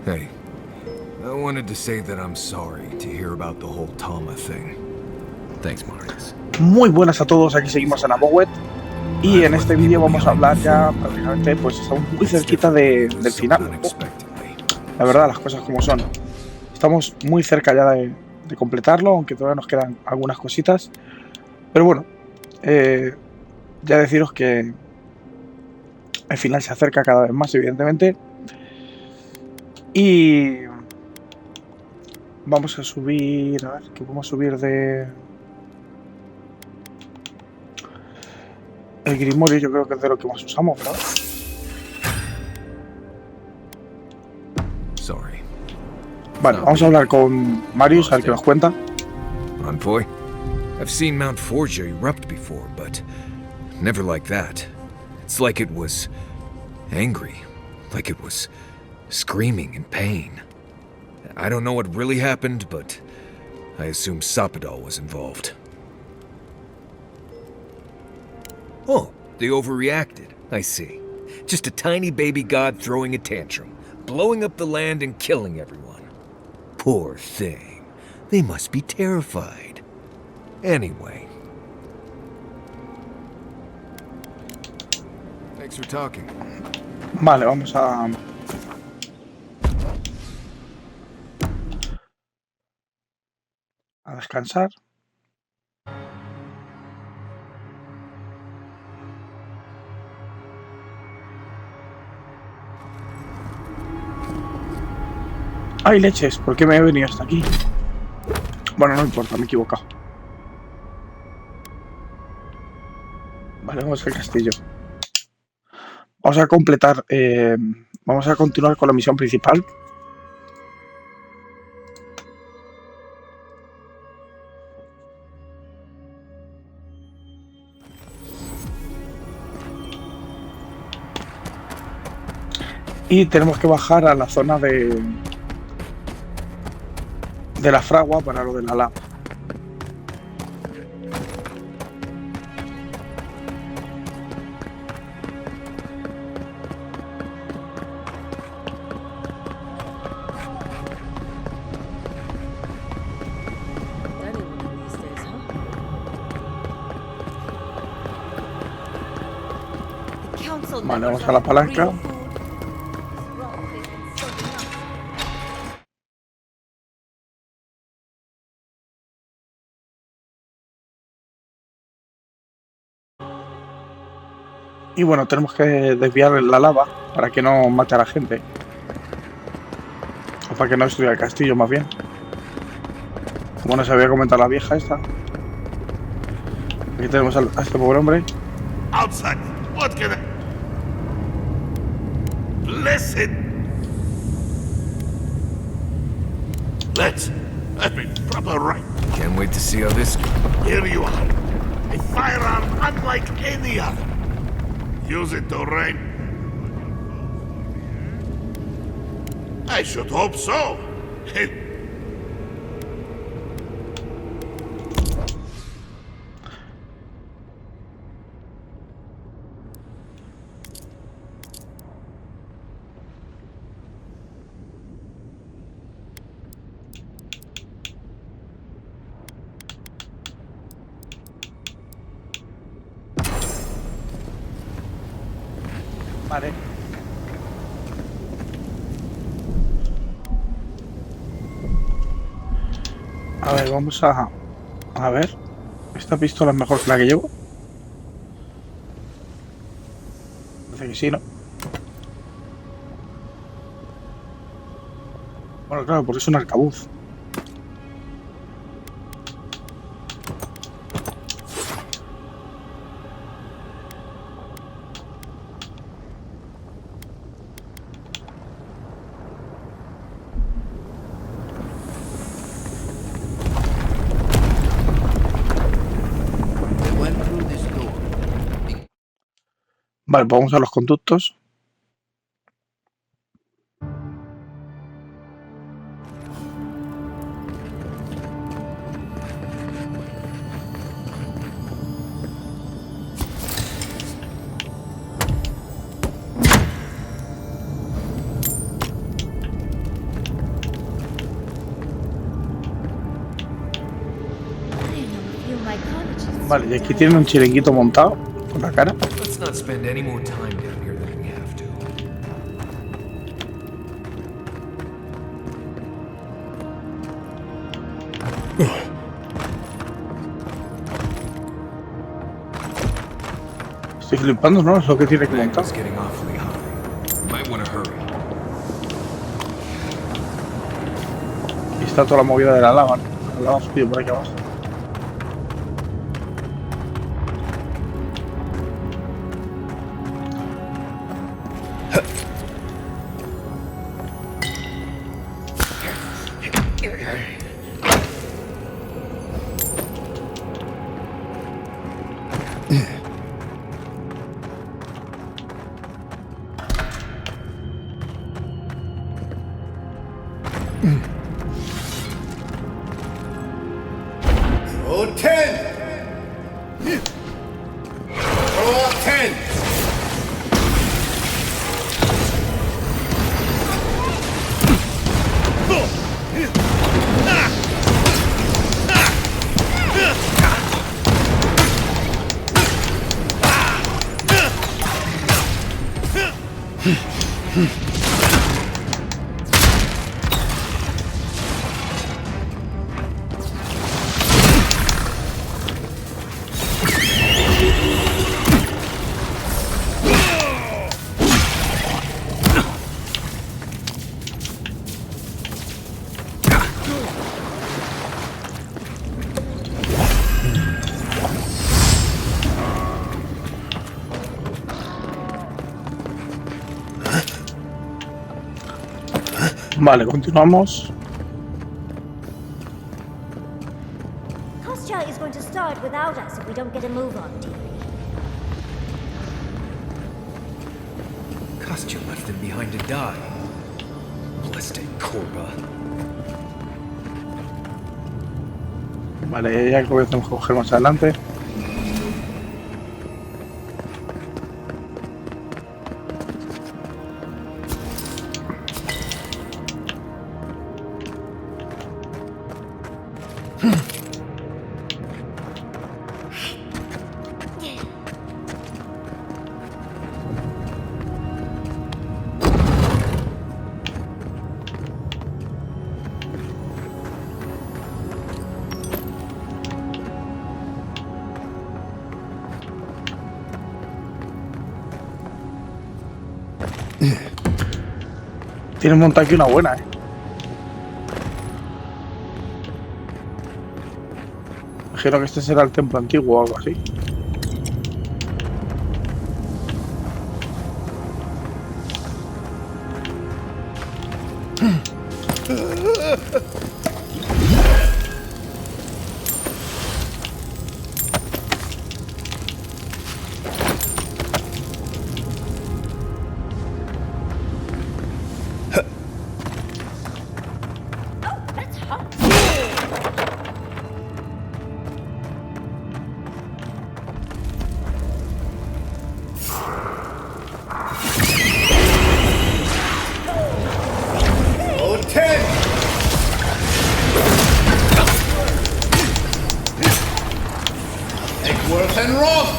Hey, I wanted to say that I'm sorry to hear about the whole Tama thing. Thanks, Marius. Muy buenas a todos, aquí seguimos en Avowed y en este vídeo vamos a hablar ya prácticamente, pues estamos muy cerquita del final. La verdad, las cosas como son. Estamos muy cerca ya de completarlo, aunque todavía nos quedan algunas cositas. Pero bueno, ya deciros que el final se acerca cada vez más, evidentemente. Y vamos a subir, a ver, ¿qué podemos subir de...? El Grimorio yo creo que es de lo que más usamos, ¿verdad? Vale, vamos a hablar con Marius, a ver qué nos cuenta. Envoy, I've seen Mount Forgia erupt before, but never like that. It's like it was angry, like it was screaming in pain. I don't know what really happened, but I assume Sapadal was involved. Oh, they overreacted. I see. Just a tiny baby god throwing a tantrum, blowing up the land and killing everyone. Poor thing. They must be terrified. Anyway. Thanks for talking. Vale, vamos a descansar. ¡Ay, leches! ¿Por qué me he venido hasta aquí? Bueno, no importa, me he equivocado. Vale, vamos al castillo. Vamos a completar... vamos a continuar con la misión principal. Y tenemos que bajar a la zona de la fragua para lo de la lava. Vale, vamos a la palanca. Y bueno, tenemos que desviar la lava para que no mate a la gente. O para que no destruya el castillo, más bien. Como nos había comentado la vieja esta. Aquí tenemos a este pobre hombre. Outside, what can I... Listen! Let me proper right. Can't wait to see how this goes. Here you are. A firearm unlike any other. Use it to rain. I should hope so. Vale. A ver, vamos a ver. ¿Esta pistola es mejor que la que llevo? Parece que sí, ¿no? Bueno, claro, porque es un arcabuz. Vale, pues vamos a los conductos. Vale, y aquí tienen un chiringuito montado con la cara. Let's not spend any more time down here than we have to. Estoy flipando, ¿no? Es lo que tiene que montar. It's getting awfully hot. Might want to hurry. Y está toda la movida de la lava, ¿no? La lava subió por aquí abajo. Oh, 10! Oh, 10! Vale, continuamos. Kostya is going to start without us if we don't get a move on, dearie. Kostya left him behind to die. Blessed Korba. Vale, ya creo que tenemos que coger más adelante. Tienen montado aquí una buena, Imagino que este será el templo antiguo o algo así. That's hot. Oh, 10! Eckworth and Roth!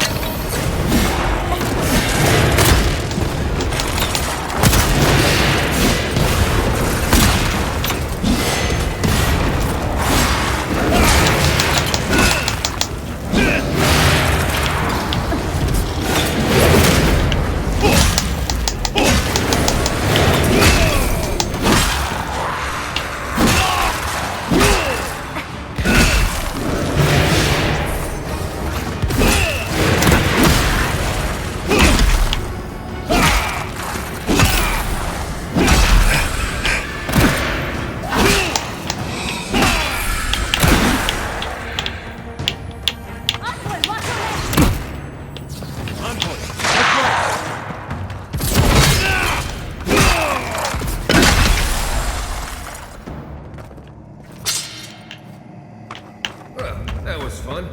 Onward, watch your left. Well, that was fun.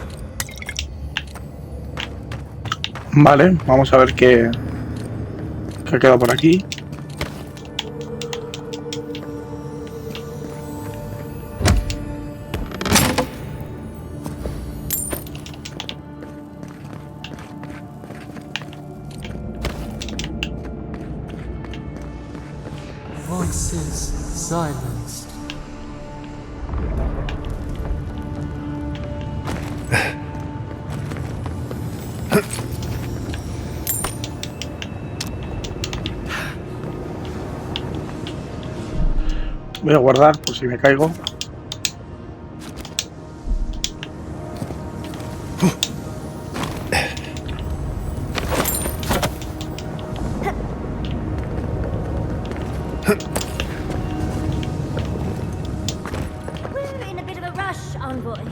Vale, vamos a ver qué ha quedado por aquí. is silence. Voy a guardar por si me caigo. We're in a bit of a rush, envoy.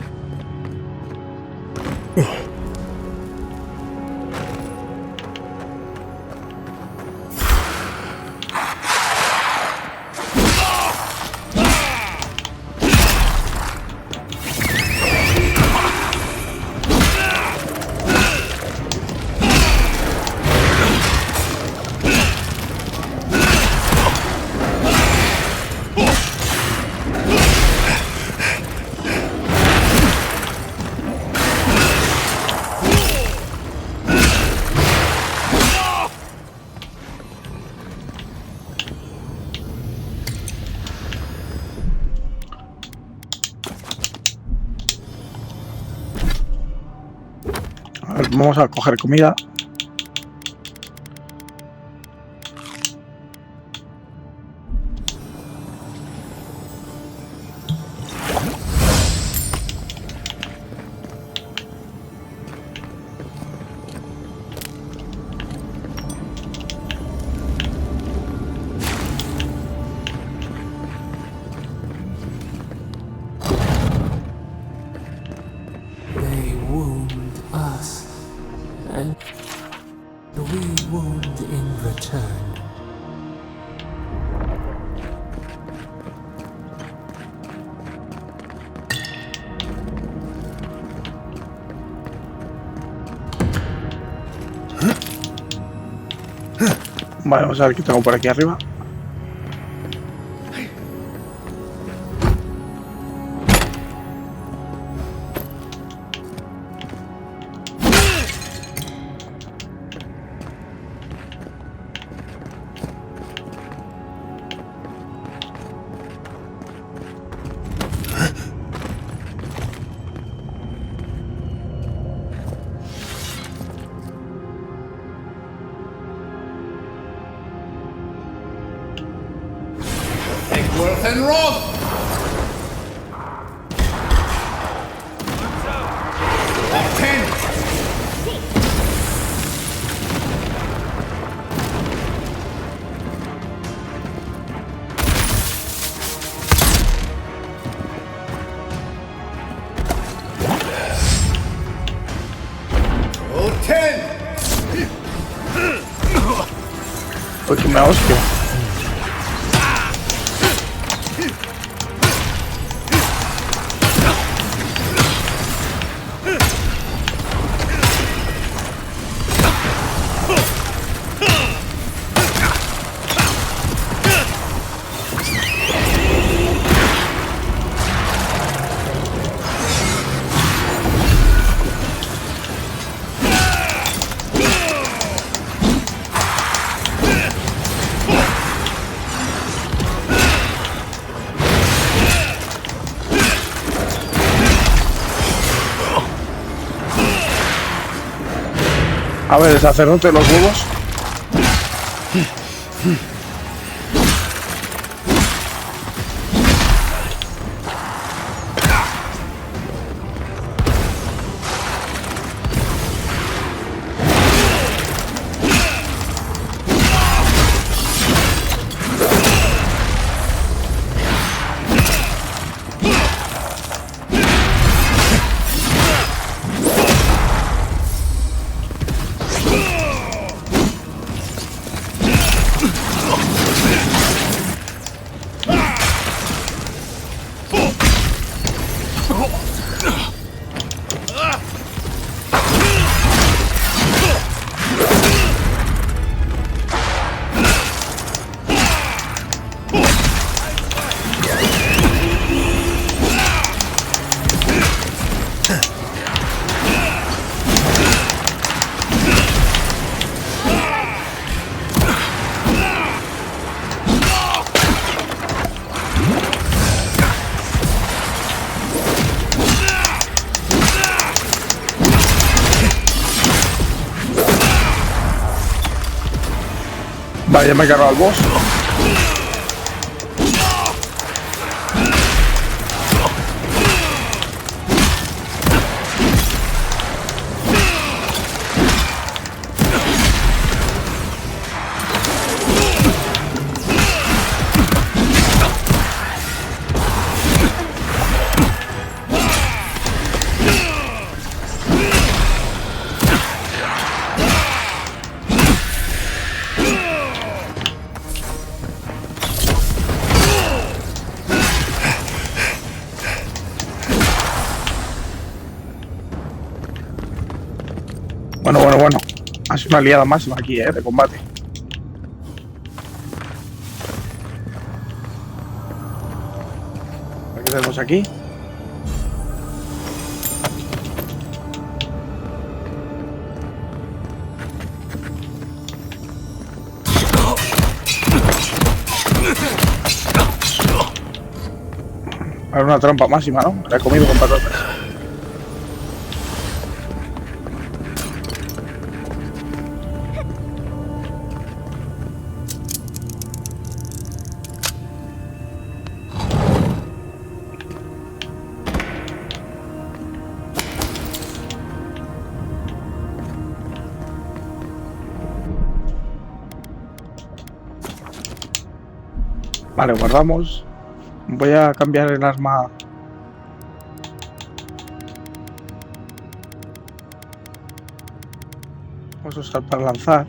A ver, vamos a coger comida. They wound us, and we wound in return. Vale, vamos a ver qué tengo por aquí arriba. Worth and Roth! Up 10! Oh, 10! Uy, que me hostia. A ver, el sacerdote de los huevos. Vale, ya me he cargado al boss. Bueno. Ha sido una liada máxima aquí, de combate. ¿Qué tenemos aquí? Ahora una trampa máxima, ¿no? La he comido con patatas. Vale, guardamos. Voy a cambiar el arma. Vamos a usar para lanzar.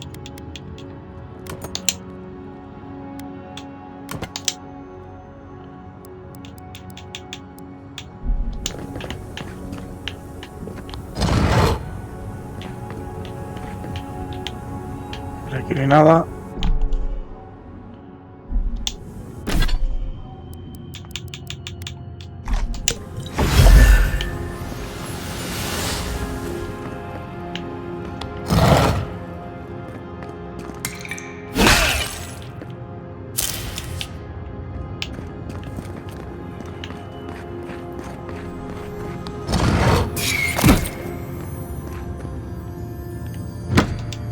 Aquí no hay nada.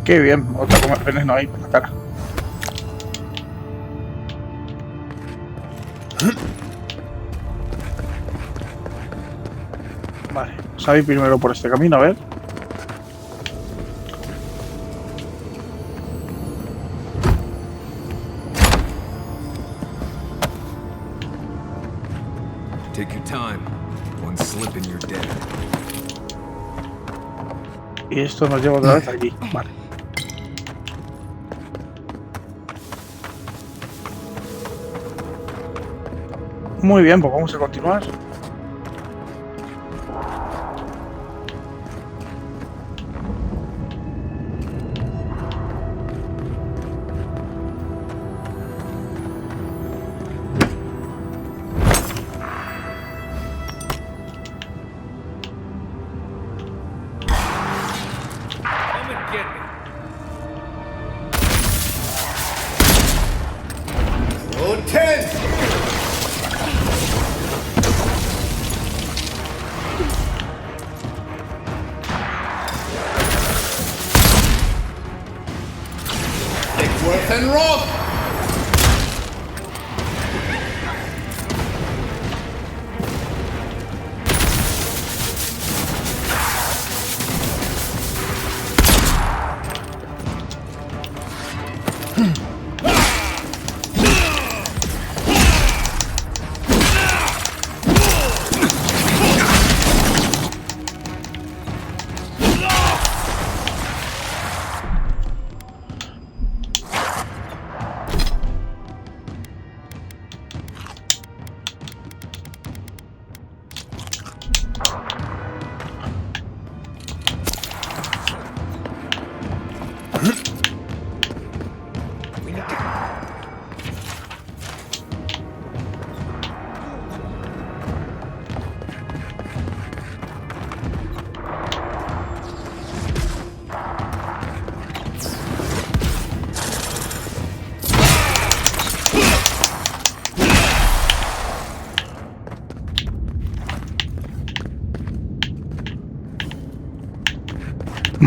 Qué bien, otra comer veneno ahí por la cara. Vale, vamos a ir primero por este camino, a ver. Take your time. One slip and you're dead. Y esto nos lleva otra vez aquí. Vale. Muy bien, pues vamos a continuar. Roll 10! Worth and rock!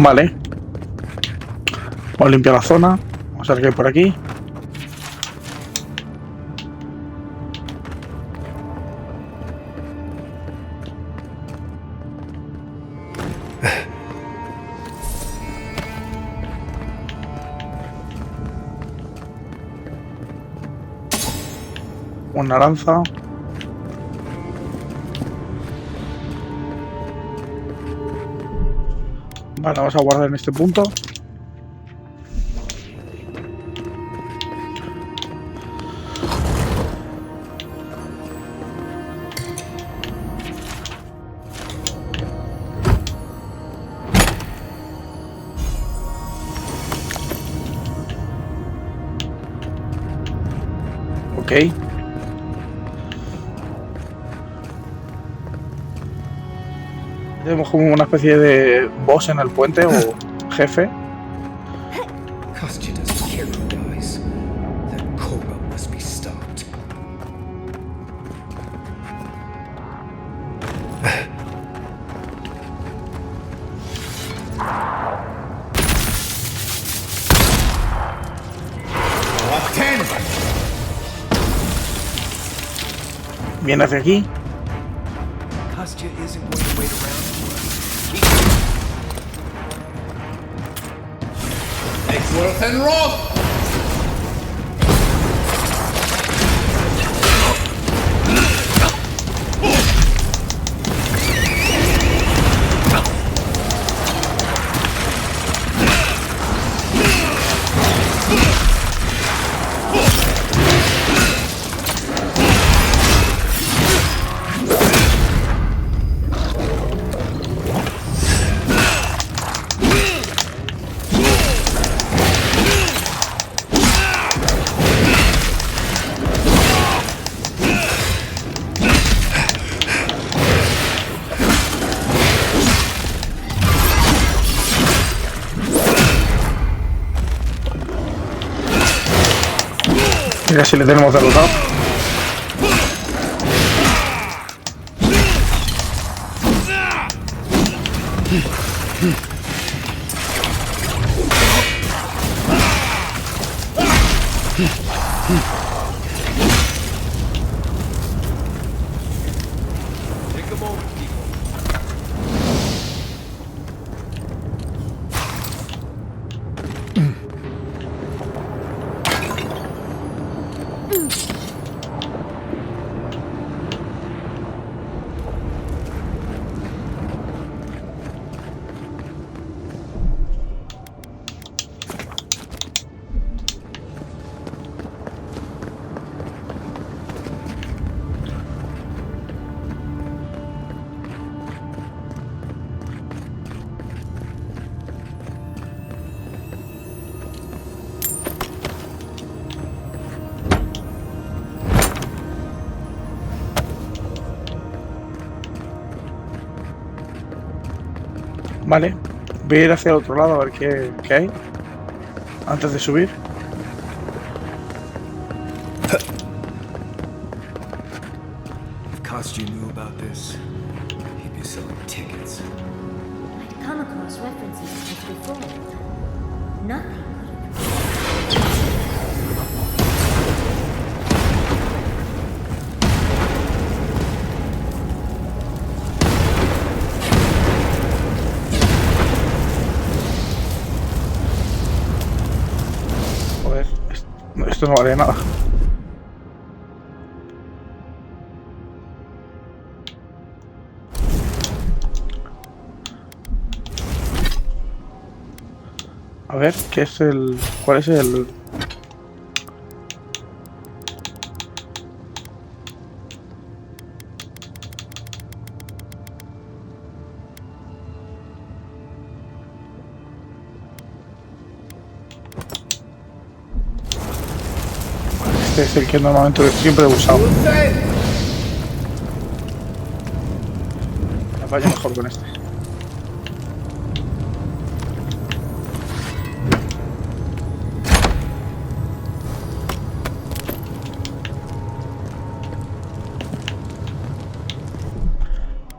Vale. Vamos a limpiar la zona. Vamos a ver qué hay por aquí. una lanza. Vale, vamos a guardar en este punto. Ok. Tenemos como una especie de boss en el puente o jefe. Kostya doesn't care who dies. That corrupt must be stopped. Viene hacia aquí. Kostya isn't going to wait around for us. Worth and Roth! Mira si le tenemos derrotado. Vale, voy a ir hacia el otro lado a ver qué hay antes de subir. If Kostya knew about this, he'd be selling tickets. I'd come across references to this before. Nothing Joder, esto no vale nada. A ver, ¿qué es el...? ¿Cuál es el...? Este es el que normalmente siempre he usado. Vaya mejor con este.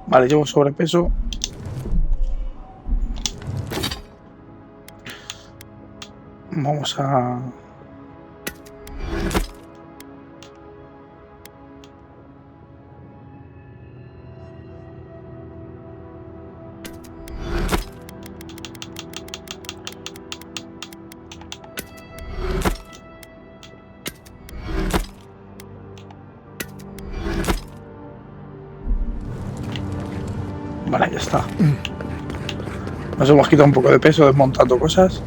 Vale, llevo sobrepeso. Vamos a... Vale, ya está. Nos hemos quitado un poco de peso desmontando cosas.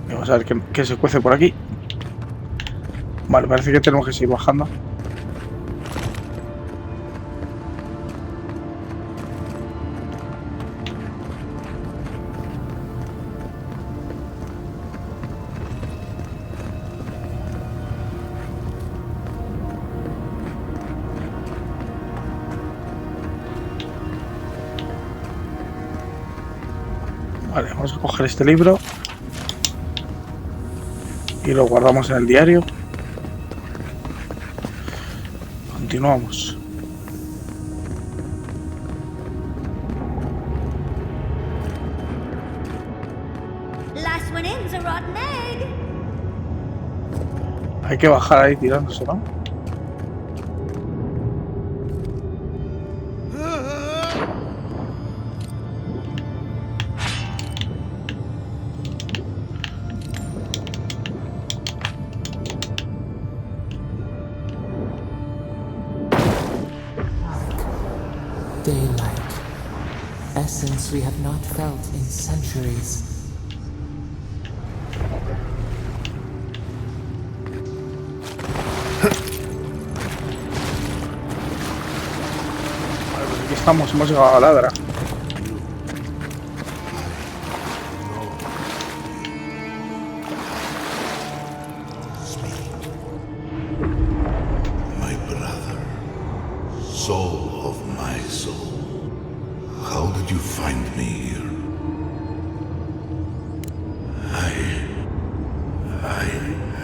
Vamos a ver qué se cuece por aquí. Vale, parece que tenemos que seguir bajando. Vale, vamos a coger este libro y lo guardamos en el diario. Continuamos. Last one in's a rotten egg. Hay que bajar ahí tirándose, ¿no? Daylight. Essence we have not felt in centuries. Vale, pues aquí estamos, hemos llegado a Ladra. My brother, soul of my soul, how did you find me here? I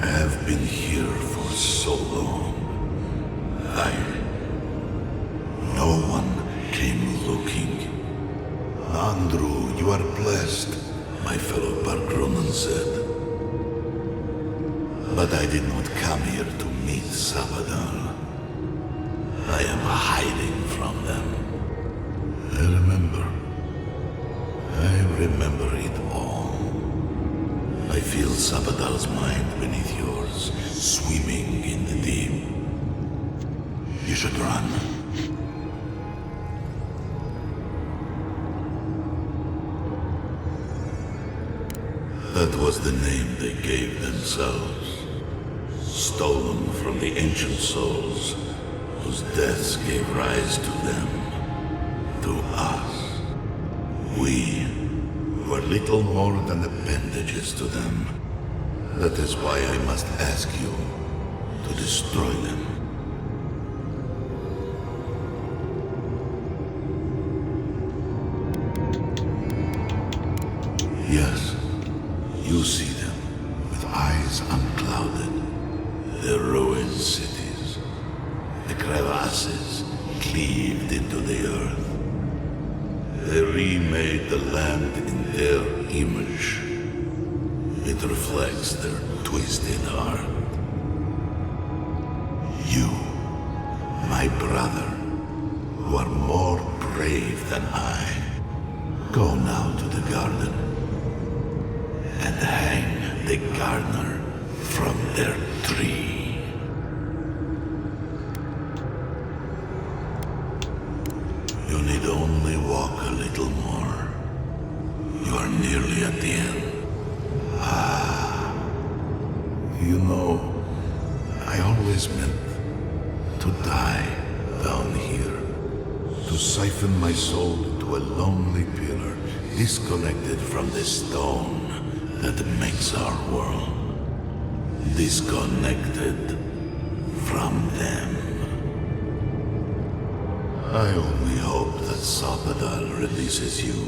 have been here for so long. No one came looking. Andrew, you are blessed, my fellow Bargronan said. But I did not come here to meet Sabadal. I am hiding from them. I remember it all. I feel Sabadal's mind beneath yours, swimming in the deep. You should run. That was the name they gave themselves. Stolen from the ancient souls whose deaths gave rise to them, to us. We were little more than appendages to them. That is why I must ask you to destroy them. Yes, you see them with eyes unclouded. The ruined cities, the crevasses cleaved into the earth. They remade the land in their image. It reflects their twisted heart. You, my brother, who are more brave than I, go now to the garden and hang the gardener from their tree. You need only walk a little more. You are nearly at the end. You know, I always meant to die down here. To siphon my soul into a lonely pillar, disconnected from the stone that makes our world. Disconnected from them. I only hope that Sabadal releases you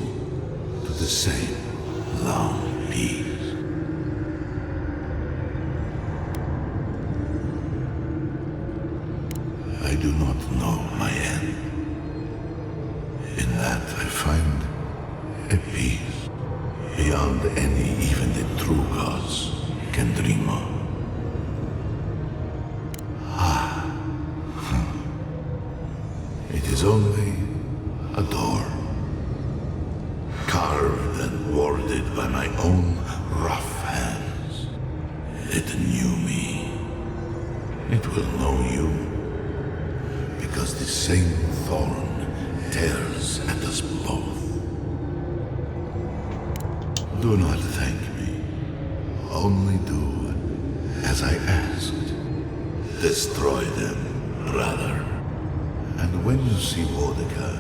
to the same long peace. I do not know my end. In that I find a peace beyond any even the true gods can dream of. It is only a door, carved and warded by my own rough hands. It knew me, same thorn tears at us both. Do not thank me. Only do as I asked. Destroy them, rather. And when you see Mordecai,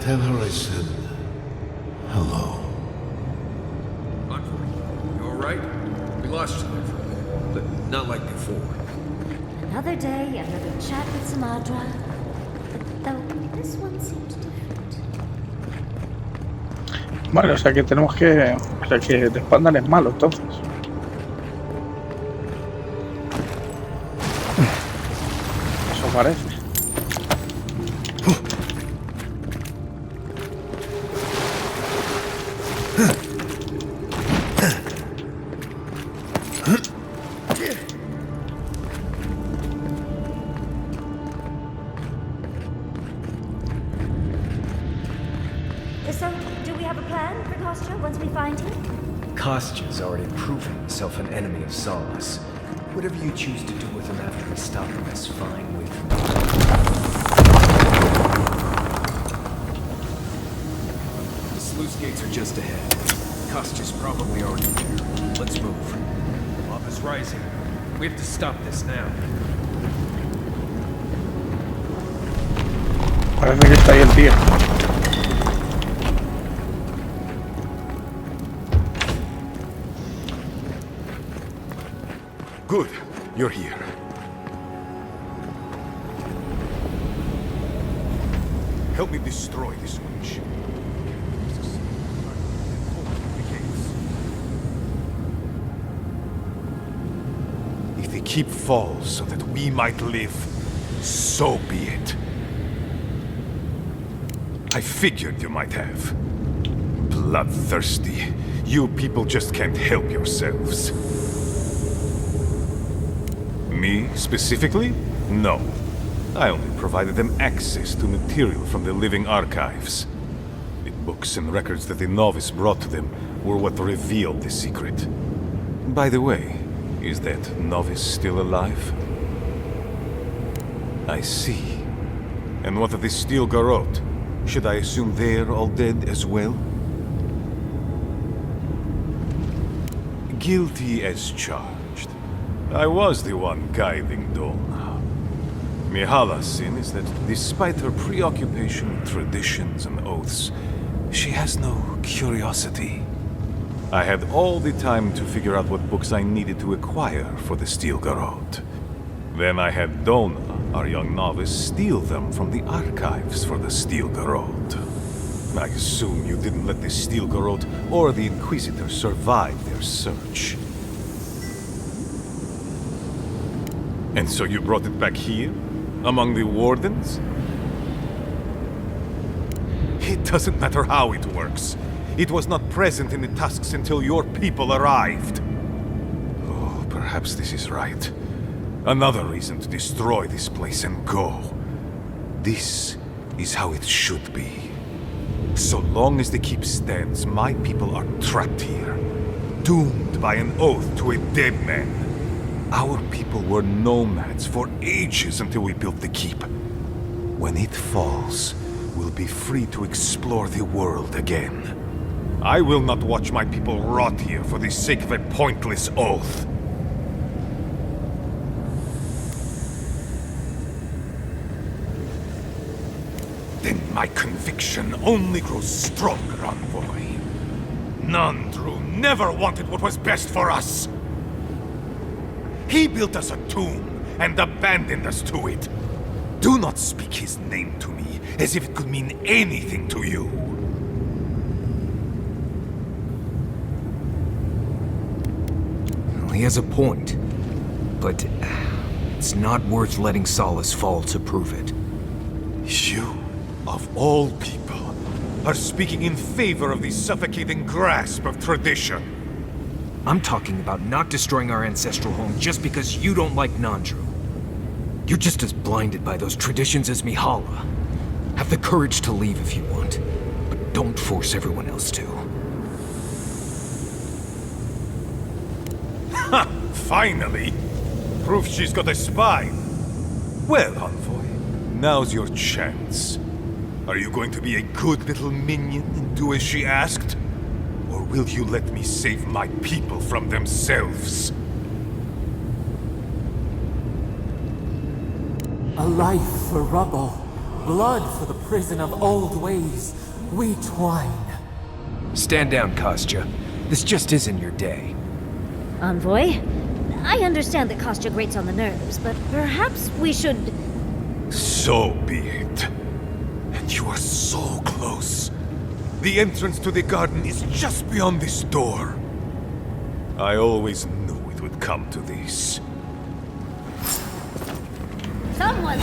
tell her I said hello. Envoy, you alright? We lost you there for a minute, but not like before. Another day, another chat with Samadra. Though this one seemed different. Vale, o sea que tenemos que... O sea que The Spandal es malo, entonces. Eso parece. So, do we have a plan for Kostya once we find him? Kostya's already proven himself an enemy of Solace. Whatever you choose to do with him after we stop him is fine with me. The sluice gates are just ahead. Kostya's probably already there. Let's move. Lava's rising. We have to stop this now. Parece que está ahí el tío. Good, you're here. Help me destroy this witch. If the keep falls so that we might live, so be it. I figured you might have. Bloodthirsty. You people just can't help yourselves. Me, specifically? No. I only provided them access to material from the living archives. The books and records that the novice brought to them were what revealed the secret. By the way, is that novice still alive? I see. And what of the Steel Garrote? Should I assume they're all dead as well? Guilty as charged. I was the one guiding Dolna. Mihala's sin is that despite her preoccupation with traditions and oaths, she has no curiosity. I had all the time to figure out what books I needed to acquire for the Steel Garrote. Then I had Dolna, our young novice, steal them from the archives for the Steel Garrote. I assume you didn't let the Steel Garrote or the Inquisitor survive their search. And so you brought it back here? Among the Wardens? It doesn't matter how it works. It was not present in the tusks until your people arrived. Oh, perhaps this is right. Another reason to destroy this place and go. This is how it should be. So long as the keep stands, my people are trapped here. Doomed by an oath to a dead man. Our people were nomads for ages until we built the keep. When it falls, we'll be free to explore the world again. I will not watch my people rot here for the sake of a pointless oath. Then my conviction only grows stronger, Envoy. Nandru never wanted what was best for us. He built us a tomb and abandoned us to it. Do not speak his name to me as if it could mean anything to you. Well, he has a point. But it's not worth letting Solace fall to prove it. You, of all people, are speaking in favor of the suffocating grasp of tradition. I'm talking about not destroying our ancestral home just because you don't like Nandru. You're just as blinded by those traditions as Mihala. Have the courage to leave if you want, but don't force everyone else to. Ha! Finally! Proof she's got a spine. Well, Envoy, Now's your chance. Are you going to be a good little minion and do as she asked? Or will you let me save my people from themselves? A life for rubble, blood for the prison of old ways. We twine. Stand down, Kostya. This just isn't your day. Envoy, I understand that Kostya grates on the nerves, but perhaps we should... So be it. And you are so close. The entrance to the garden is just beyond this door. I always knew it would come to this. Someone...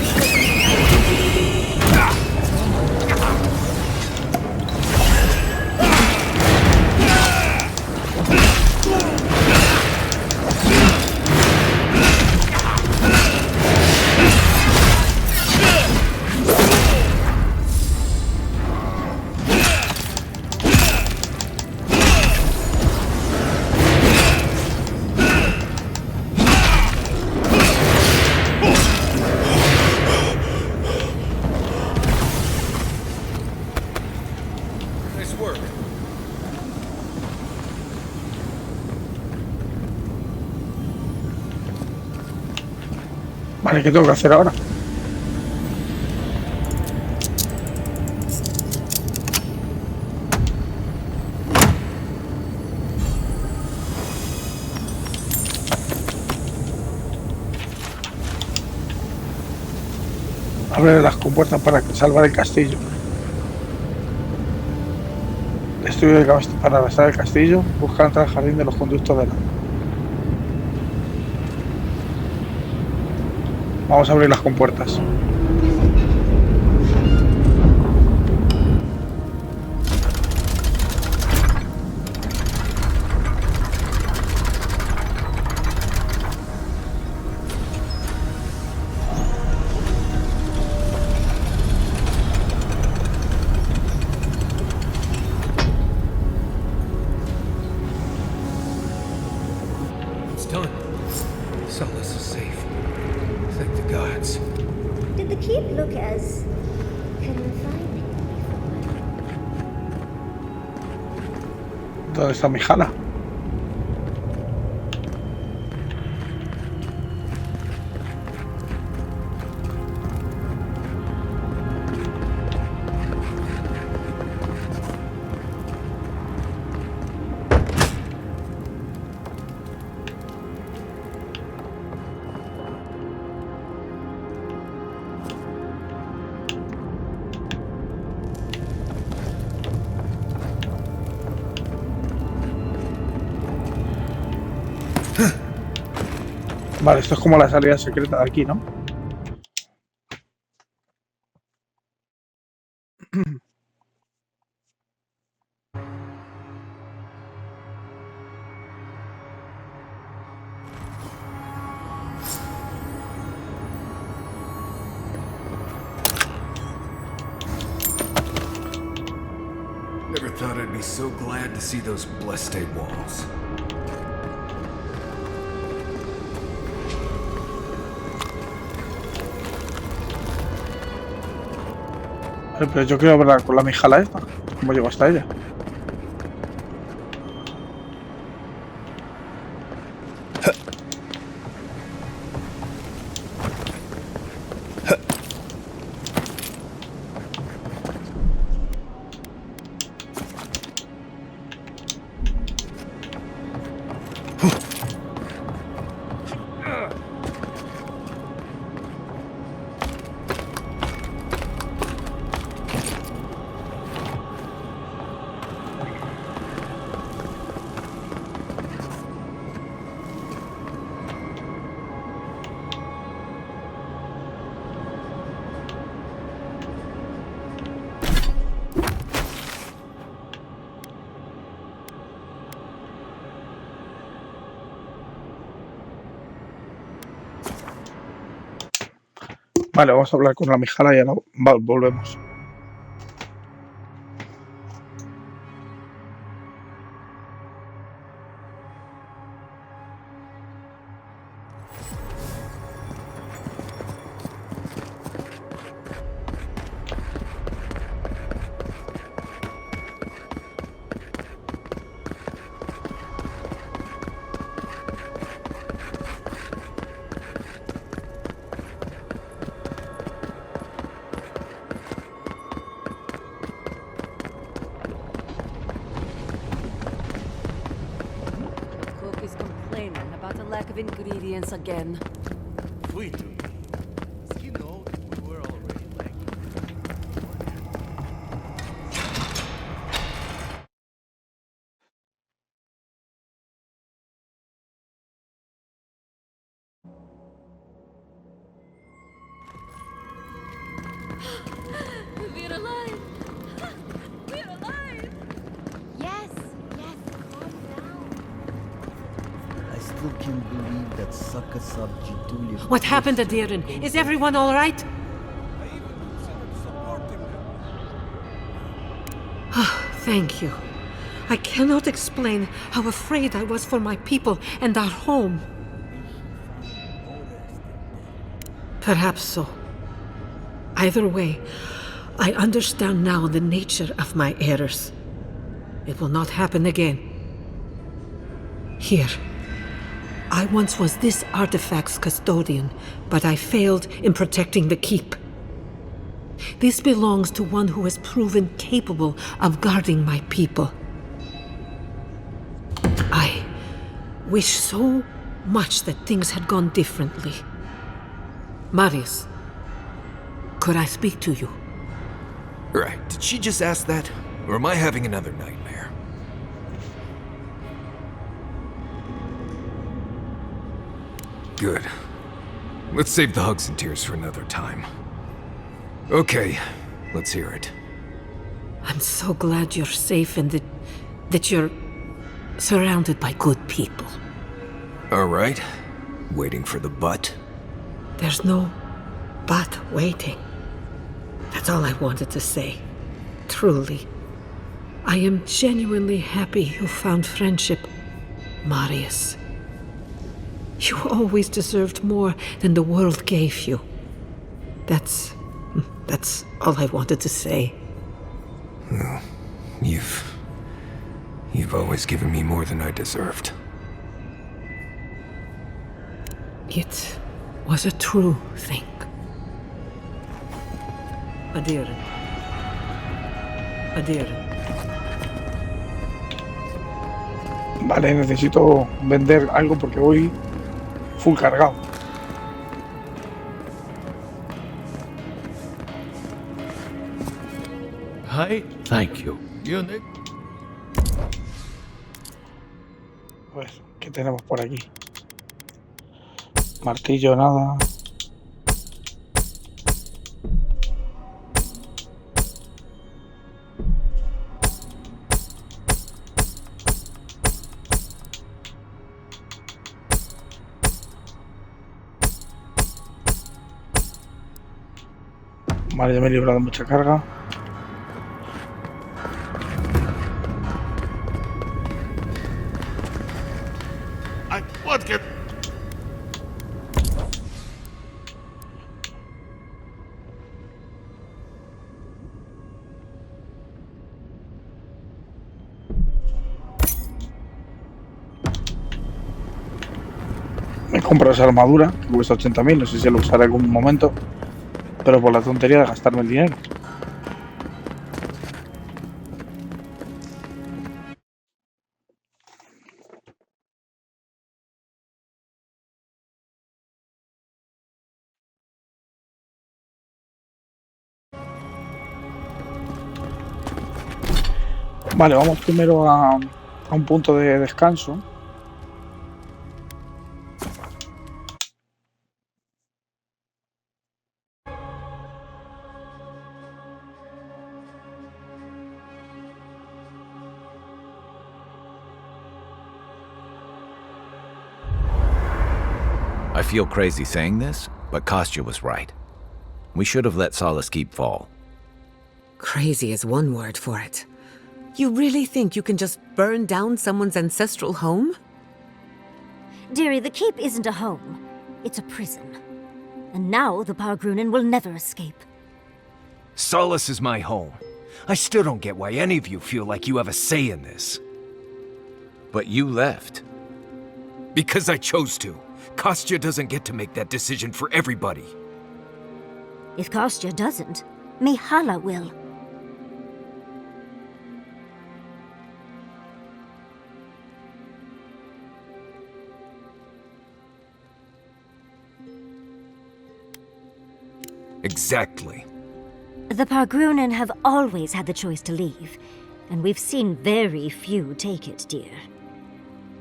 Vale, ¿qué tengo que hacer ahora? Abre las compuertas para salvar el castillo. Destruye el castillo para arrasar el castillo. Busca entrar al jardín de los conductos de la... Vamos a abrir las compuertas. It's done. Solace is safe. Thank the gods. Did the keep look as... confining before? ¿Dónde está mi jala? Vale, esto es como la salida secreta de aquí, ¿no? Never thought I'd be so glad to see those blessed walls. Pero yo quiero hablar con la mijala esta. ¿Cómo llego hasta ella? Vale, vamos a hablar con la mijala y ahora volvemos. complaining about a lack of ingredients again. We do. You know, we were already lacking. We're alive! We're alive! Yes, calm down. I still can't believe that sucker subjectually. What happened, Adirin? Is everyone all right? Thank you. I cannot explain how afraid I was for my people and our home. Perhaps so. Either way, I understand now the nature of my errors. It will not happen again. Here. I once was this artifact's custodian, but I failed in protecting the keep. This belongs to one who has proven capable of guarding my people. I wish so much that things had gone differently. Marius, could I speak to you? Right, did she just ask that? Or am I having another nightmare? Good. Let's save the hugs and tears for another time. Okay, let's hear it. I'm so glad you're safe and that you're surrounded by good people. All right. Waiting for the but? There's no but waiting. That's all I wanted to say. Truly. I am genuinely happy you found friendship, Marius. You always deserved more than the world gave you. That's all I wanted to say. Well, you've always given me more than I deserved. It was a true thing. Adirin. Vale, necesito vender algo porque voy full cargado. Hi, thank you. Unit. A ver, ¿qué tenemos por aquí? Martillo, nada. Vale, ya me he librado de mucha carga. What get? Me compro esa armadura que cuesta 80.000, no sé si lo usaré en algún momento, pero por la tontería de gastarme el dinero. Vale, vamos primero a un punto de descanso. I feel crazy saying this, but Kostya was right. We should have let Solace Keep fall. Crazy is one word for it. You really think you can just burn down someone's ancestral home? Dearie, the keep isn't a home. It's a prison. And now the Bargrunen will never escape. Solace is my home. I still don't get why any of you feel like you have a say in this. But you left. Because I chose to. Kostya doesn't get to make that decision for everybody. If Kostya doesn't, Mihala will. Exactly. The Pargrunen have always had the choice to leave, and we've seen very few take it, dear.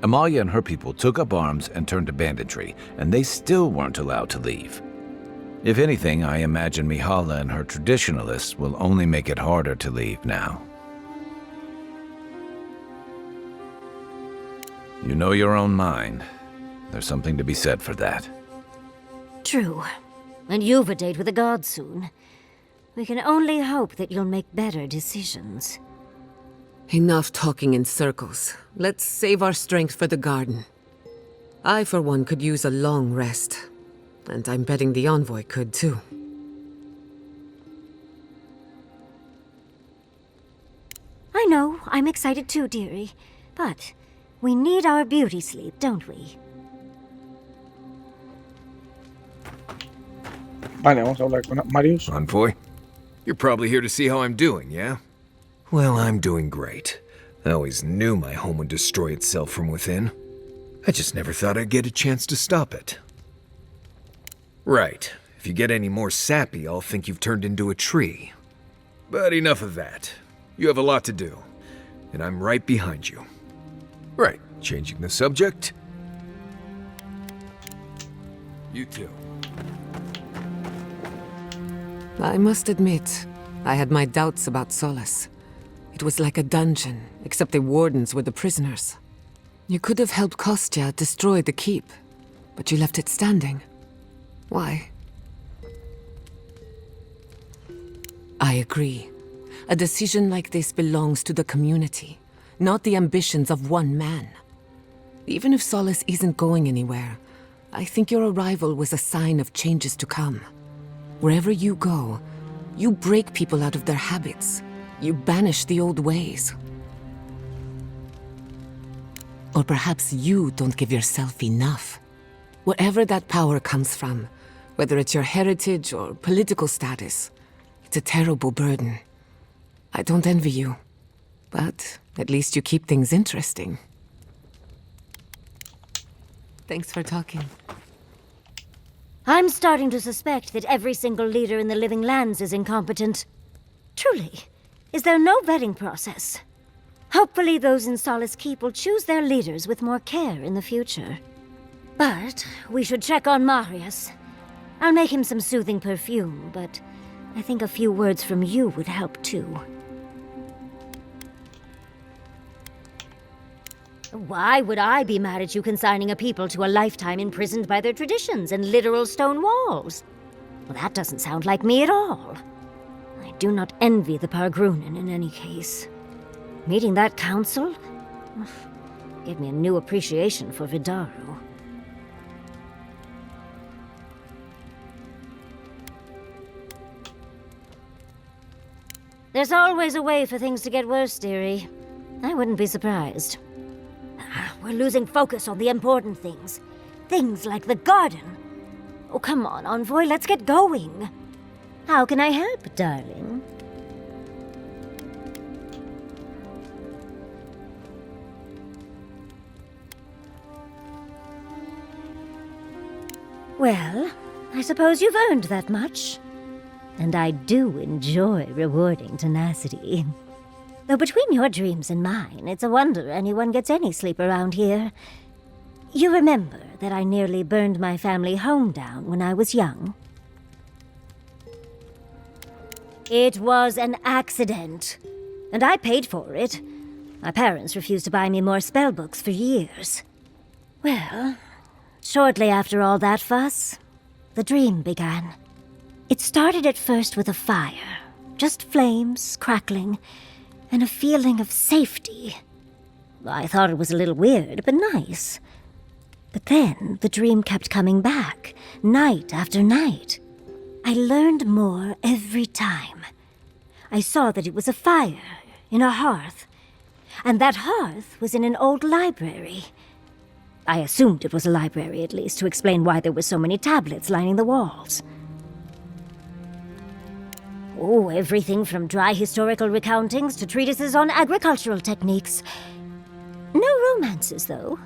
Amalia and her people took up arms and turned to banditry, and they still weren't allowed to leave. If anything, I imagine Mihala and her traditionalists will only make it harder to leave now. You know your own mind. There's something to be said for that. True. And you've a date with the gods soon. We can only hope that you'll make better decisions. Enough talking in circles. Let's save our strength for the garden. I, for one, could use a long rest. And I'm betting the envoy could, too. I know, I'm excited too, dearie. But we need our beauty sleep, don't we? Vale, vamos a hablar con Marius. Envoy, you're probably here to see how I'm doing, yeah? Well, I'm doing great. I always knew my home would destroy itself from within. I just never thought I'd get a chance to stop it. Right. If you get any more sappy, I'll think you've turned into a tree. But enough of that. You have a lot to do, and I'm right behind you. Right, changing the subject. You too. I must admit, I had my doubts about Solace. It was like a dungeon, except the wardens were the prisoners. You could have helped Kostya destroy the keep, but you left it standing. Why? I agree. A decision like this belongs to the community, not the ambitions of one man. Even if Solace isn't going anywhere, I think your arrival was a sign of changes to come. Wherever you go, you break people out of their habits. You banish the old ways. Or perhaps you don't give yourself enough. Wherever that power comes from, whether it's your heritage or political status, it's a terrible burden. I don't envy you, but at least you keep things interesting. Thanks for talking. I'm starting to suspect that every single leader in the Living Lands is incompetent. Truly, is there no vetting process? Hopefully those in Solace Keep will choose their leaders with more care in the future. But we should check on Marius. I'll make him some soothing perfume, but I think a few words from you would help too. Why would I be mad at you consigning a people to a lifetime imprisoned by their traditions and literal stone walls? Well, that doesn't sound like me at all. I do not envy the Pargrunen in any case. Meeting that council gave me a new appreciation for Vidaru. There's always a way for things to get worse, dearie. I wouldn't be surprised. We're losing focus on the important things. Things like the garden. Oh, come on, Envoy, let's get going. How can I help, darling? Well, I suppose you've earned that much. And I do enjoy rewarding tenacity. Though between your dreams and mine, it's a wonder anyone gets any sleep around here. You remember that I nearly burned my family home down when I was young? It was an accident, and I paid for it. My parents refused to buy me more spellbooks for years. Well, shortly after all that fuss, the dream began. It started at first with a fire, just flames crackling, and a feeling of safety. I thought it was a little weird, but nice. But then the dream kept coming back, night after night. I learned more every time. I saw that it was a fire in a hearth, and that hearth was in an old library. I assumed it was a library, at least, to explain why there were so many tablets lining the walls. Oh, everything from dry historical recountings to treatises on agricultural techniques. No romances, though.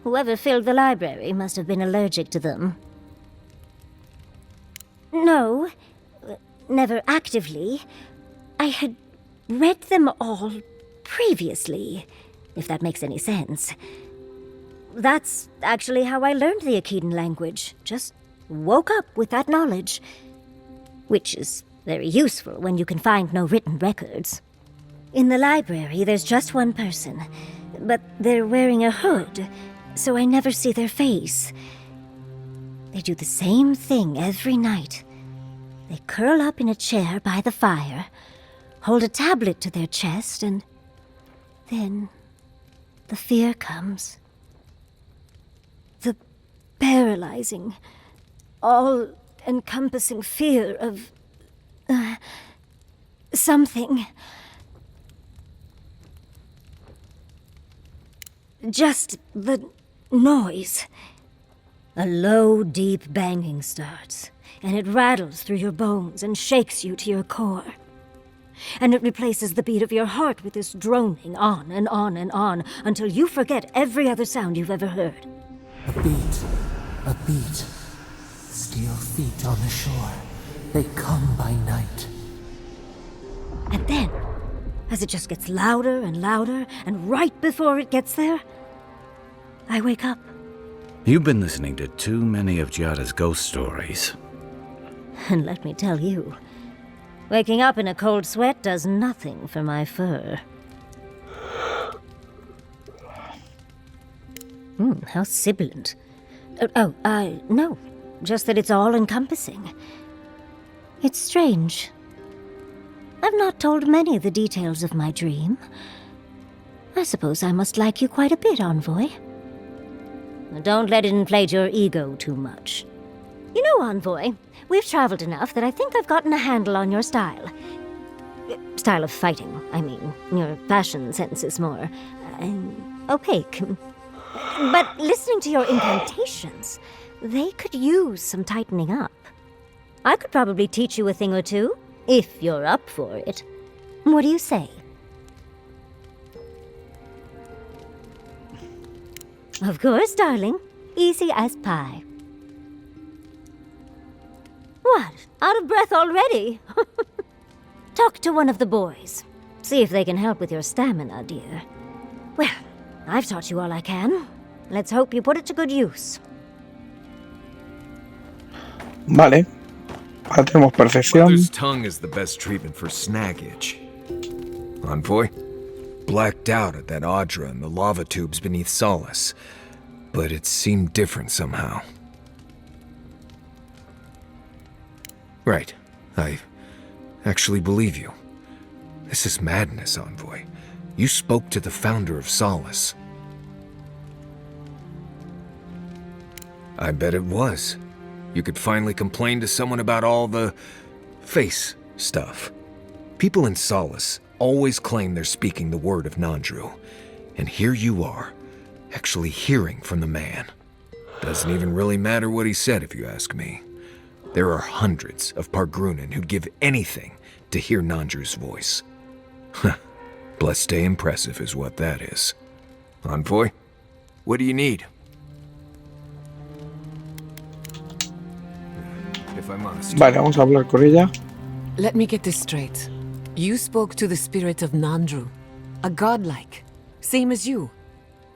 Whoever filled the library must have been allergic to them. No, never actively. I had read them all previously, if that makes any sense. That's actually how I learned the Akedan language. Just woke up with that knowledge. Which is very useful when you can find no written records. In the library, there's just one person, but they're wearing a hood, so I never see their face. They do the same thing every night. They curl up in a chair by the fire, hold a tablet to their chest, and then the fear comes. The paralyzing, all-encompassing fear of something. Just the noise. A low, deep banging starts, and it rattles through your bones and shakes you to your core. And it replaces the beat of your heart with this droning on and on and on until you forget every other sound you've ever heard. A beat. Steel feet on the shore. They come by night. And then, as it just gets louder and louder, and right before it gets there, I wake up. You've been listening to too many of Giada's ghost stories. And let me tell you, waking up in a cold sweat does nothing for my fur. How sibilant. No, just that it's all-encompassing. It's strange. I've not told many of the details of my dream. I suppose I must like you quite a bit, Envoy. Don't let it inflate your ego too much. You know, Envoy, we've traveled enough that I think I've gotten a handle on your style. Style of fighting, I mean. Your fashion sense is more opaque. But listening to your incantations, they could use some tightening up. I could probably teach you a thing or two, if you're up for it. What do you say? Of course, darling. Easy as pie. What? Out of breath already? Talk to one of the boys. See if they can help with your stamina, dear. Well, I've taught you all I can. Let's hope you put it to good use. Vale. Ahora tenemos percepción. Mother's tongue is the best treatment for snag itch. Envoy? Blacked out at that Audra and the lava tubes beneath Solace. But it seemed different somehow. Right. I actually believe you. This is madness, Envoy. You spoke to the founder of Solace. I bet it was. You could finally complain to someone about all the face stuff. People in Solace always claim they're speaking the word of Nandru. And here you are, actually hearing from the man. Doesn't even really matter what he said if you ask me. There are hundreds of Pargrunan who'd give anything to hear Nandru's voice. Blessed day impressive is what that is. Envoy, what do you need? If I'm honest. Vale, vamos a hablar con ella. Let me get this straight. You spoke to the spirit of Nandru, a godlike, same as you.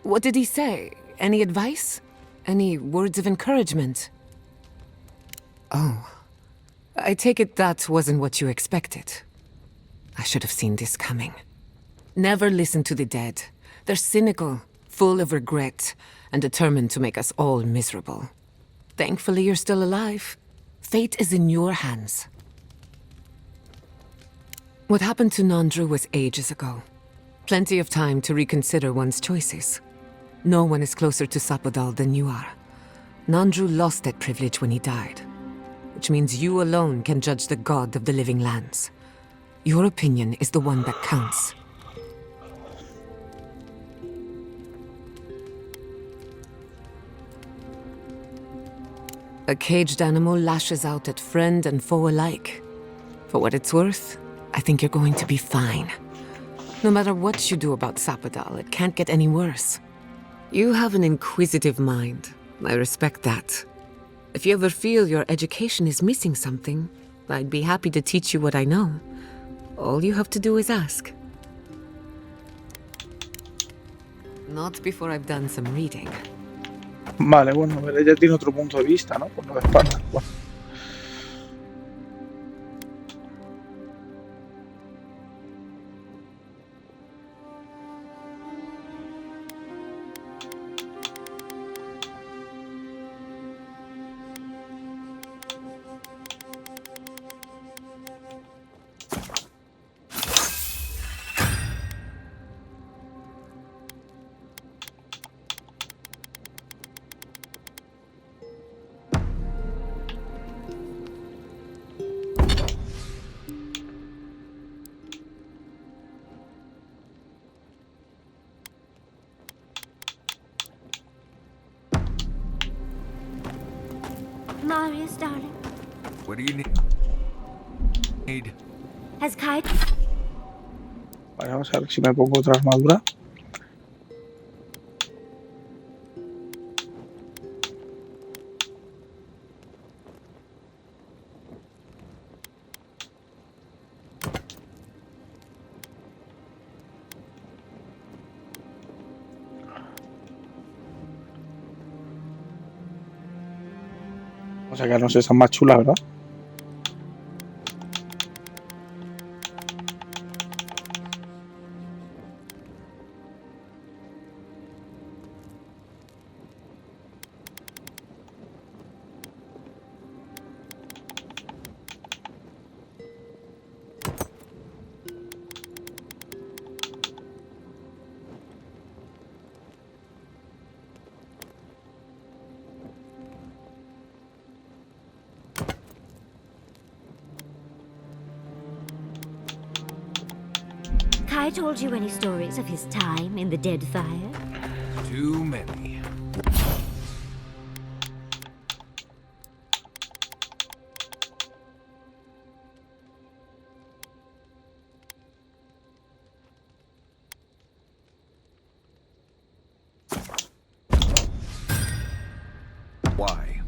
What did he say? Any advice? Any words of encouragement? Oh, I take it that wasn't what you expected. I should have seen this coming. Never listen to the dead. They're cynical, full of regret, and determined to make us all miserable. Thankfully, you're still alive. Fate is in your hands. What happened to Nandru was ages ago. Plenty of time to reconsider one's choices. No one is closer to Sapodal than you are. Nandru lost that privilege when he died, which means you alone can judge the god of the living lands. Your opinion is the one that counts. A caged animal lashes out at friend and foe alike. For what it's worth, I think you're going to be fine. No matter what you do about Sapodal, it can't get any worse. You have an inquisitive mind. I respect that. If you ever feel your education is missing something, I'd be happy to teach you what I know. All you have to do is ask. Not before I've done some reading. Vale, bueno, a ver, ella tiene otro punto de vista, ¿no? Por lo de Esparta. Bueno. Marius, darling. What do you need? Has Kai... Vale, vamos a ver si me pongo otra armadura. O sea que no sé, esa es más chula, ¿verdad? Kai told you any stories of his time in the Dead Fire? Too many. Why?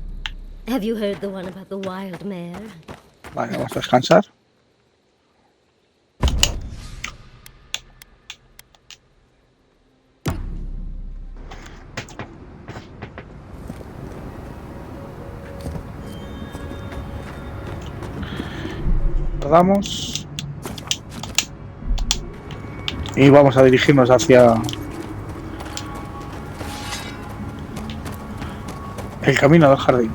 Have you heard the one about the wild mare? Vale, vamos a descansar. Guardamos. Y vamos a dirigirnos hacia el camino del jardín.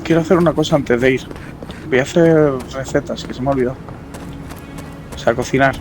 Quiero hacer una cosa antes de ir. Voy a hacer recetas, que se me ha olvidado. O sea, cocinar.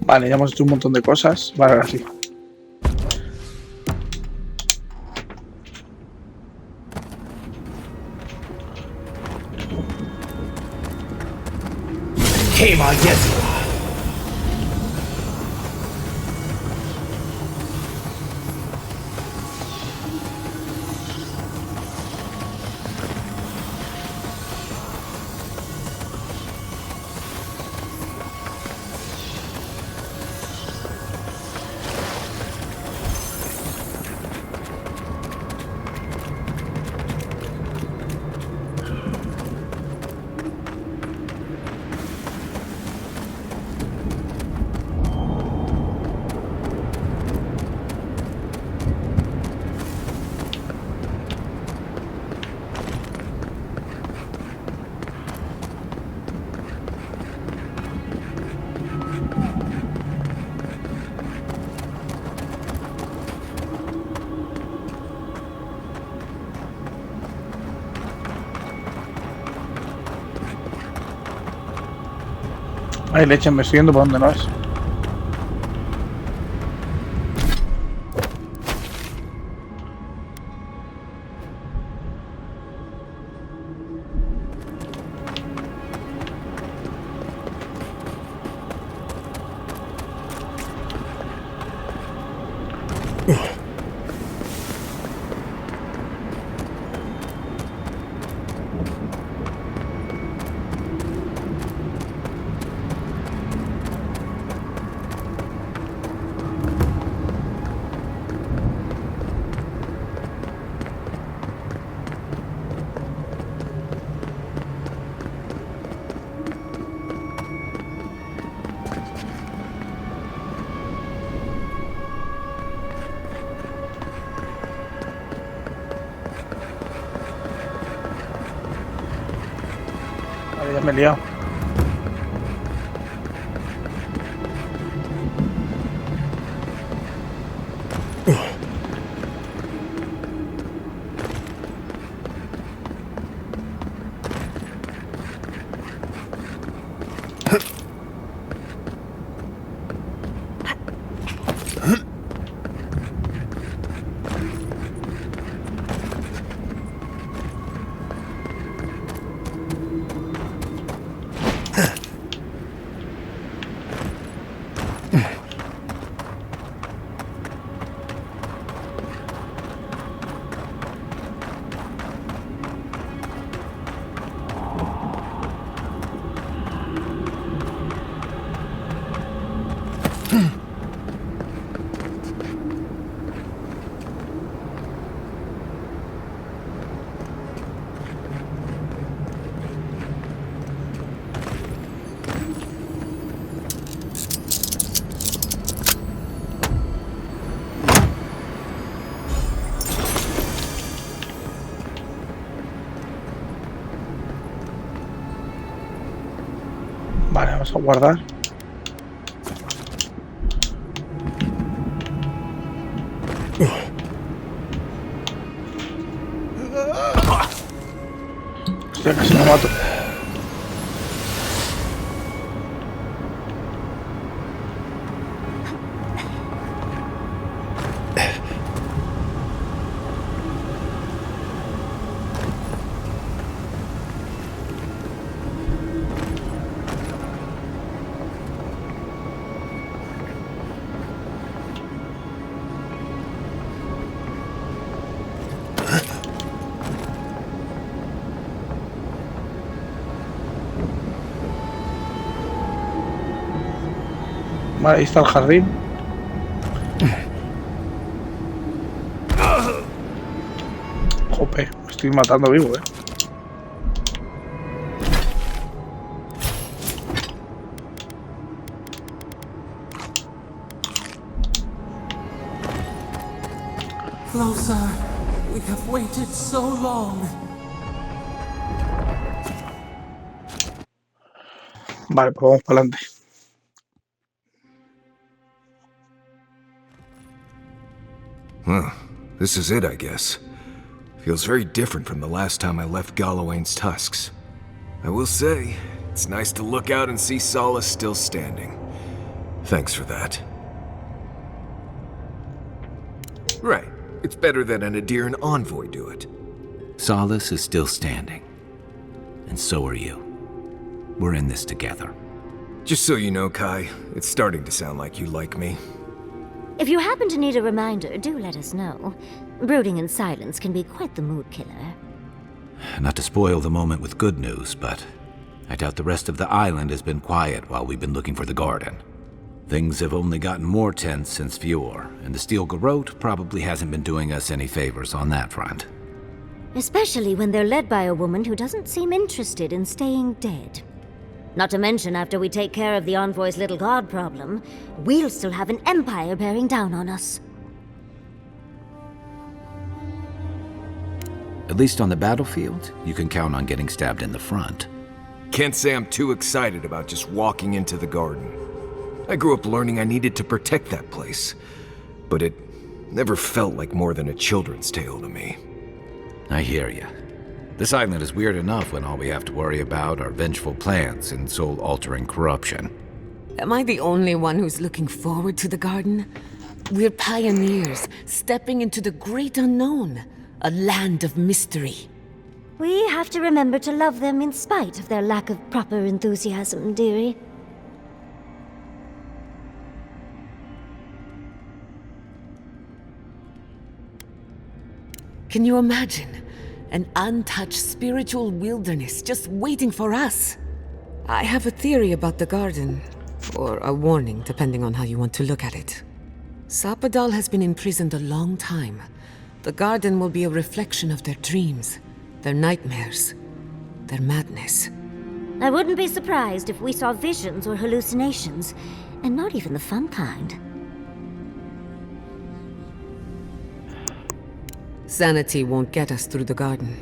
Vale, ya hemos hecho un montón de cosas. Vale, ahora sí. Ay, leche, me estoy yendo por donde no es. Vale, ya me he liado. Vale, vamos a guardar. Hostia, casi me mato. Vale, ahí está el jardín. Jope, me estoy matando vivo, Closer. We have waited so long. Vale, pues vamos para adelante. Huh. This is it, I guess. Feels very different from the last time I left Galawain's tusks. I will say, it's nice to look out and see Solace still standing. Thanks for that. Right. It's better that an Adiran envoy do it. Solace is still standing. And so are you. We're in this together. Just so you know, Kai, it's starting to sound like you like me. If you happen to need a reminder, do let us know. Brooding in silence can be quite the mood killer. Not to spoil the moment with good news, but I doubt the rest of the island has been quiet while we've been looking for the garden. Things have only gotten more tense since Fjord, and the Steel Garrote probably hasn't been doing us any favors on that front. Especially when they're led by a woman who doesn't seem interested in staying dead. Not to mention, after we take care of the Envoy's little god problem, we'll still have an empire bearing down on us. At least on the battlefield, you can count on getting stabbed in the front. Can't say I'm too excited about just walking into the garden. I grew up learning I needed to protect that place, but it never felt like more than a children's tale to me. I hear you. This island is weird enough when all we have to worry about are vengeful plans and soul-altering corruption. Am I the only one who's looking forward to the garden? We're pioneers, stepping into the great unknown, a land of mystery. We have to remember to love them in spite of their lack of proper enthusiasm, dearie. Can you imagine? An untouched spiritual wilderness just waiting for us. I have a theory about the garden, or a warning, depending on how you want to look at it. Sapadal has been imprisoned a long time. The garden will be a reflection of their dreams, their nightmares, their madness. I wouldn't be surprised if we saw visions or hallucinations, and not even the fun kind. Sanity won't get us through the garden.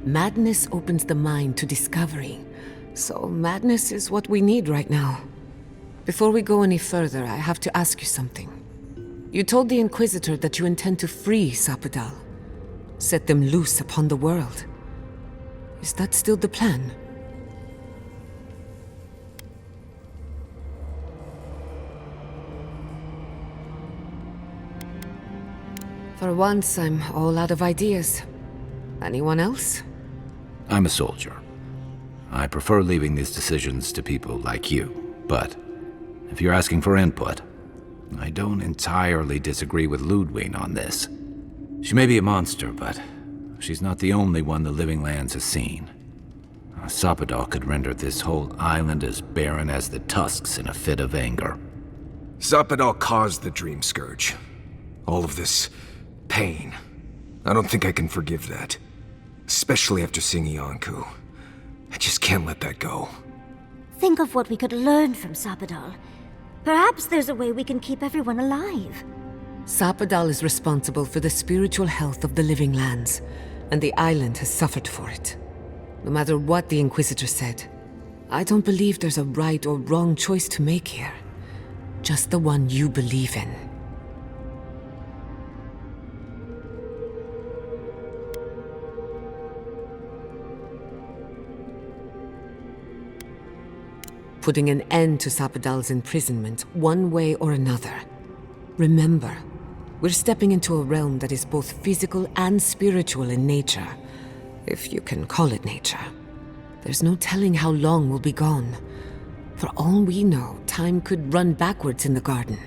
Madness opens the mind to discovery, so madness is what we need right now. Before we go any further, I have to ask you something. You told the Inquisitor that you intend to free Sapadal, set them loose upon the world. Is that still the plan? For once, I'm all out of ideas. Anyone else? I'm a soldier. I prefer leaving these decisions to people like you, but if you're asking for input, I don't entirely disagree with Ludwig on this. She may be a monster, but she's not the only one the Living Lands has seen. Sapadal could render this whole island as barren as the tusks in a fit of anger. Sapadal caused the Dream Scourge. All of this pain. I don't think I can forgive that. Especially after seeing Iancu. I just can't let that go. Think of what we could learn from Sapadal. Perhaps there's a way we can keep everyone alive. Sapadal is responsible for the spiritual health of the Living Lands, and the island has suffered for it. No matter what the Inquisitor said, I don't believe there's a right or wrong choice to make here. Just the one you believe in. Putting an end to Sapadal's imprisonment, one way or another. Remember, we're stepping into a realm that is both physical and spiritual in nature, if you can call it nature. There's no telling how long we'll be gone. For all we know, time could run backwards in the garden.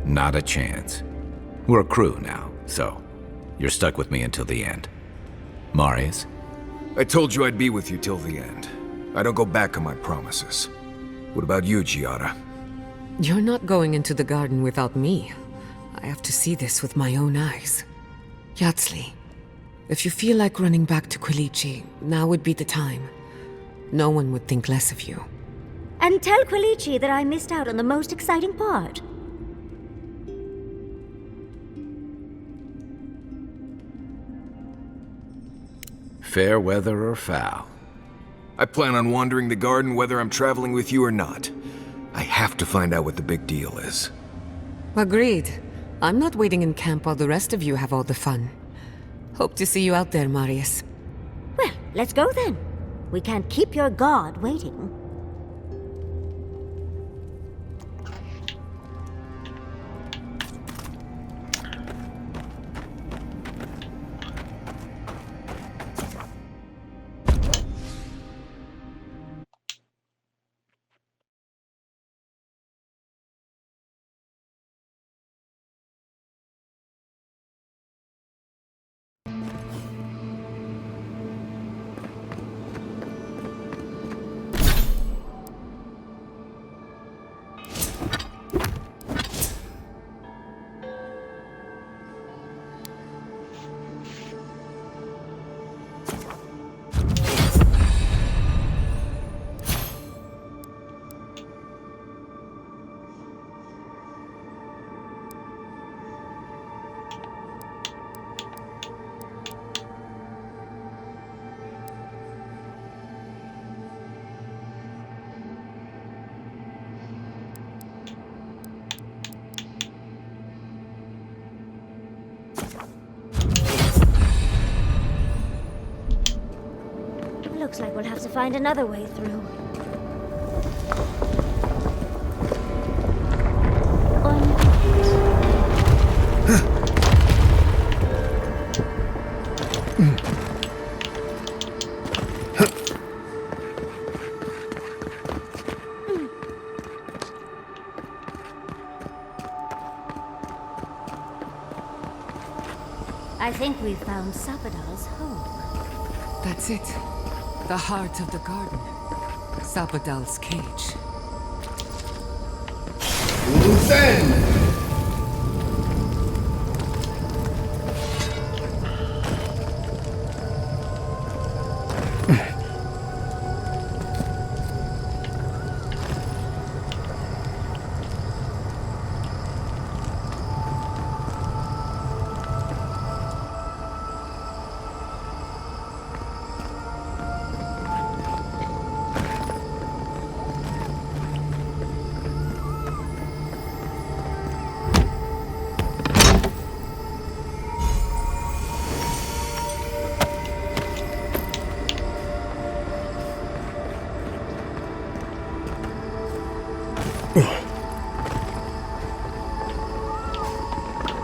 Not a chance. We're a crew now, so you're stuck with me until the end. Marius? I told you I'd be with you till the end. I don't go back on my promises. What about you, Giada? You're not going into the garden without me. I have to see this with my own eyes. Yatsli, if you feel like running back to Quilici, now would be the time. No one would think less of you. And tell Quilici that I missed out on the most exciting part. Fair weather or foul? I plan on wandering the garden whether I'm traveling with you or not. I have to find out what the big deal is. Agreed. I'm not waiting in camp while the rest of you have all the fun. Hope to see you out there, Marius. Well, let's go then. We can't keep your god waiting. Looks like we'll have to find another way through. Or I think we've found Sapadal's home. That's it. The heart of the garden. Sapadal's cage. Loose end!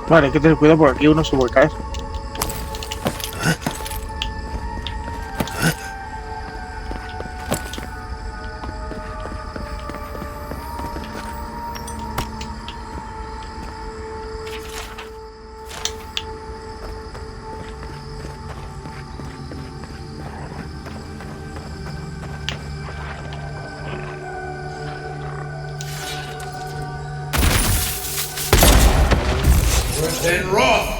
Vale, hay que tener cuidado porque aquí uno se puede caer. Then Roth!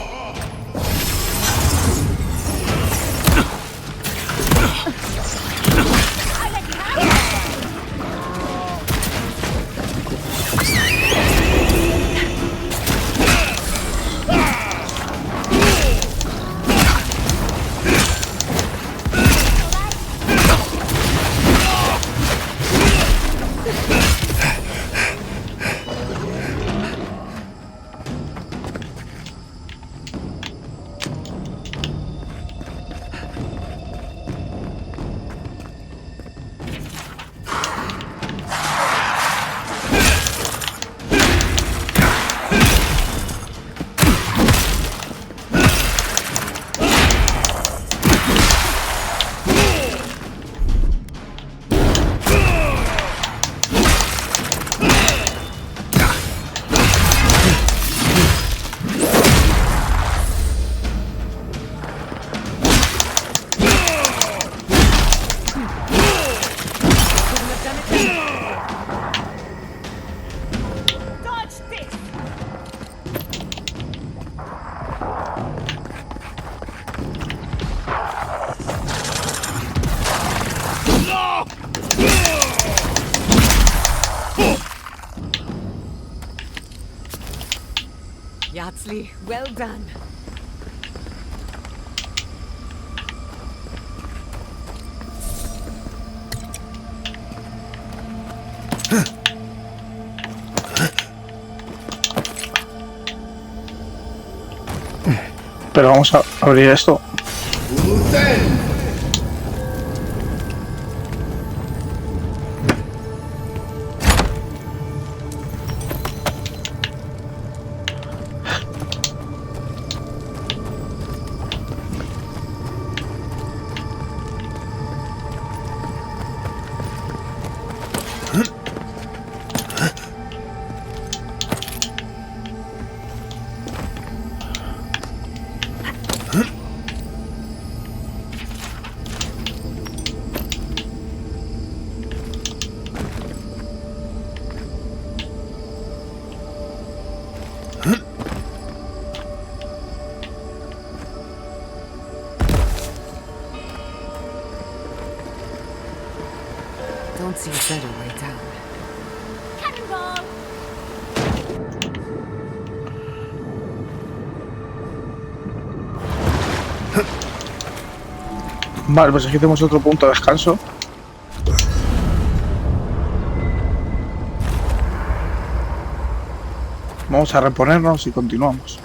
Yatzli, well done. Pero vamos a abrir esto. Don't see a better way down. Cannonball! Vale, pues aquí tenemos otro punto de descanso. Vamos a reponernos y continuamos.